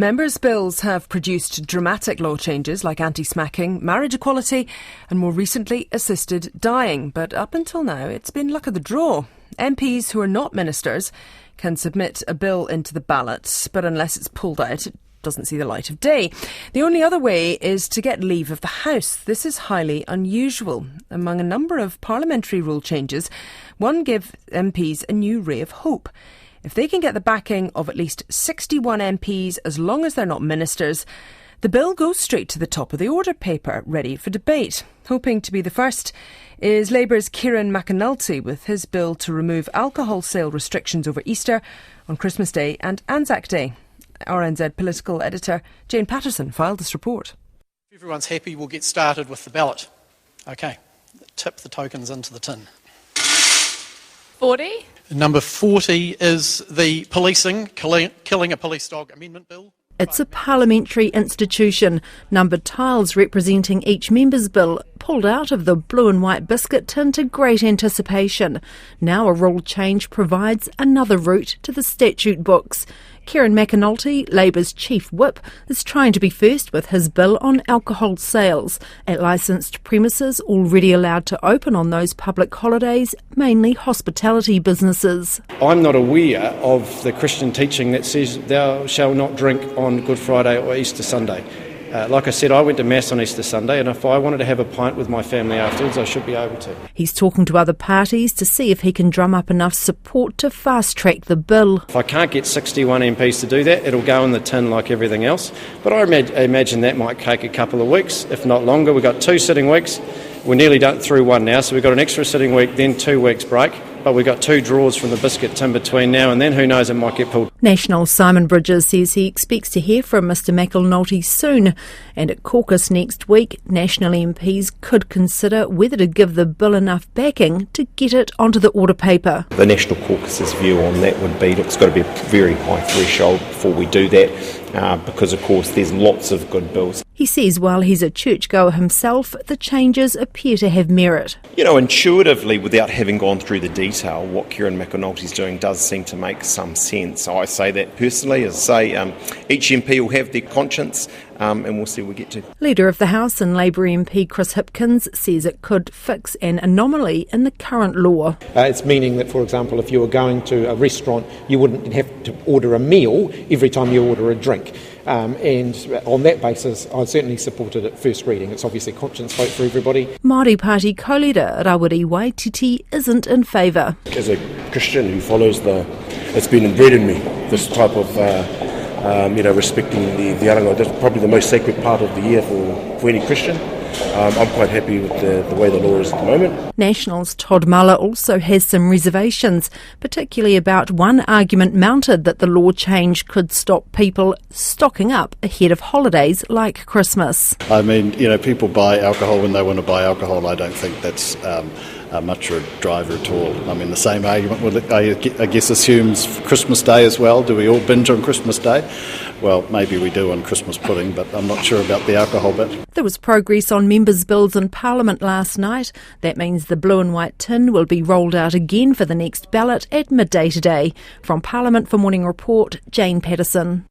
Members' bills have produced dramatic law changes like anti-smacking, marriage equality and more recently assisted dying. But up until now it's been luck of the draw. MPs who are not ministers can submit a bill into the ballot, but unless it's pulled out it doesn't see the light of day. The only other way is to get leave of the House. This is highly unusual. Among a number of parliamentary rule changes, one gives MPs a new ray of hope. If they can get the backing of at least 61 MPs, as long as they're not ministers, the bill goes straight to the top of the order paper, ready for debate. Hoping to be the first is Labour's Kieran McAnulty with his bill to remove alcohol sale restrictions over Easter, on Christmas Day and Anzac Day. RNZ political editor Jane Patterson filed this report. If everyone's happy, we'll get started with the ballot. OK, tip the tokens into the tin. 40? Number 40 is the killing a police dog amendment bill. It's a parliamentary institution. Numbered tiles representing each member's bill pulled out of the blue and white biscuit tin to great anticipation. Now a rule change provides another route to the statute books. Kieran McAnulty, Labour's chief whip, is trying to be first with his bill on alcohol sales at licensed premises already allowed to open on those public holidays, mainly hospitality businesses. I'm not aware of the Christian teaching that says thou shalt not drink on Good Friday or Easter Sunday. Like I said, I went to Mass on Easter Sunday, and if I wanted to have a pint with my family afterwards, I should be able to. He's talking to other parties to see if he can drum up enough support to fast-track the bill. If I can't get 61 MPs to do that, it'll go in the tin like everything else. But I imagine that might take a couple of weeks, if not longer. We've got 2 sitting weeks. We're nearly done through one now, so we've got an extra sitting week, then 2 weeks break. But we've got 2 draws from the biscuit tin between now and then. Who knows, it might get pulled. National Simon Bridges says he expects to hear from Mr McAnulty soon. And at caucus next week, National MPs could consider whether to give the bill enough backing to get it onto the order paper. The National Caucus's view on that would be, look, it's got to be a very high threshold before we do that, because of course there's lots of good bills. He says while he's a churchgoer himself, the changes appear to have merit. You know, intuitively, without having gone through the detail, what Kieran McAnulty's doing does seem to make some sense. I say that personally, as I say, each MP will have their conscience, and we'll see where we get to. Leader of the House and Labour MP Chris Hipkins says it could fix an anomaly in the current law. It's meaning that, for example, if you were going to a restaurant, you wouldn't have to order a meal every time you order a drink. And on that basis, I certainly supported it first reading. It's obviously a conscience vote for everybody. Māori Party co-leader Rawiri Waititi isn't in favour. As a Christian who follows it's been inbred in me, this type of, respecting the arangai. That's probably the most sacred part of the year for any Christian. I'm quite happy with the way the law is at the moment. Nationals' Todd Muller also has some reservations, particularly about one argument mounted that the law change could stop people stocking up ahead of holidays like Christmas. I mean, people buy alcohol when they want to buy alcohol. I don't think that's much of a driver at all. I mean, the same argument, I guess, assumes Christmas Day as well. Do we all binge on Christmas Day? Well, maybe we do on Christmas pudding, but I'm not sure about the alcohol bit. There was progress on members' bills in Parliament last night. That means the blue and white tin will be rolled out again for the next ballot at midday today. From Parliament for Morning Report, Jane Patterson.